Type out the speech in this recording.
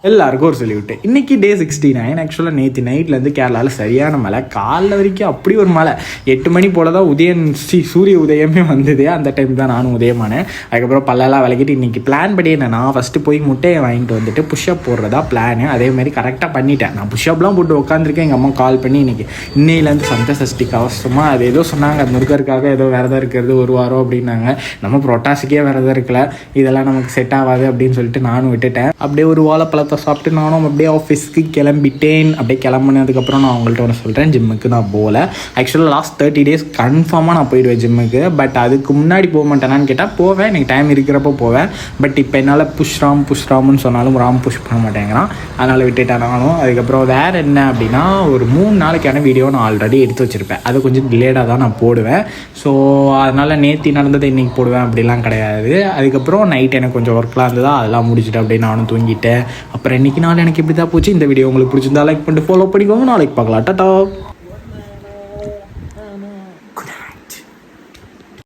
எல்லாருக்கும் ஒரு சொல்லிவிட்டு இன்றைக்கி டே 69. ஆக்சுவலாக நேற்று நைட்லேருந்து கேரளாவில் சரியான மழை, காலைல வரைக்கும் அப்படி ஒரு மழை. 8 மணி போல் தான் சூரிய உதயமே வந்தது. அந்த டைம் தான் நானும் உதயமானேன். அதுக்கப்புறம் பல்லெல்லாம் விளக்கிட்டு இன்றைக்கி பிளான் படி என்னன்னா, ஃபஸ்ட்டு போய் முட்டையை வாங்கிட்டு வந்துட்டு புஷ்அப் போடுறதா பிளானு. அதேமாதிரி கரெக்டாக பண்ணிட்டேன். நான் புஷ்அப்லாம் போட்டு உட்காந்துருக்கேன். எங்கள் அம்மா கால் பண்ணி இன்னையிலேருந்து சந்த சஷ்டிக்கு அவசரமாக அது ஏதோ சொன்னாங்க, முருகருக்காக ஏதோ விரதம் இருக்கிறது 1 வாரம் அப்படின்னாங்க. நம்ம புரோட்டாஸுக்கே விரதம் இருக்கல, இதெல்லாம் நமக்கு செட் ஆகாது அப்படின்னு சொல்லிட்டு நானும் விட்டுட்டேன். அப்படியே ஒரு வாழைப்பழத்தை சாப்பிட்டு நானும் அப்படியே ஆஃபீஸ்க்கு கிளம்பிட்டேன். அப்படியே கிளம்புனதுக்கப்புறம் நான் அவங்கள்ட்ட ஒன்று சொல்கிறேன், ஜிம்முக்கு நான் போகல. ஆக்சுவலாக லாஸ்ட் 30 days கன்ஃபார்மாக நான் போயிடுவேன் ஜிம்முக்கு. பட் அதுக்கு முன்னாடி போக மாட்டேனான்னு கேட்டால் போவேன், எனக்கு டைம் இருக்கிறப்போ போவேன். பட் இப்போ என்னால் புஷ்ராம்னு சொன்னாலும் ராம் புஷ் பண்ண மாட்டேங்கிறான், அதனால் விட்டுட்டேன் நானும். அதுக்கப்புறம் வேறு என்ன அப்படின்னா, ஒரு 3 நாளைக்கான வீடியோ நான் ஆல்ரெடி எடுத்து வச்சுருப்பேன். அது கொஞ்சம் டிலேடாக தான் நான் போடுவேன். ஸோ அதனால் நேற்று நடந்ததை இன்றைக்கி போடுவேன் அப்படிலாம் கிடையாது. அதுக்கப்புறம் நைட் எனக்கு கொஞ்சம் ஒர்க்லாம் இருந்ததா, அதெல்லாம் முடிச்சுட்டு அப்படியே நானும் தூங்கிட்டேன். அப்புறம் இன்றைக்கி நாள் எனக்கு இப்படி தான் போச்சு. இந்த வீடியோ உங்களுக்கு பிடிச்சிருந்தா லைக் பண்ணிட்டு ஃபாலோ பண்ணிக்கோங்க. நாளைக்கு பார்க்கலாம். டாடா.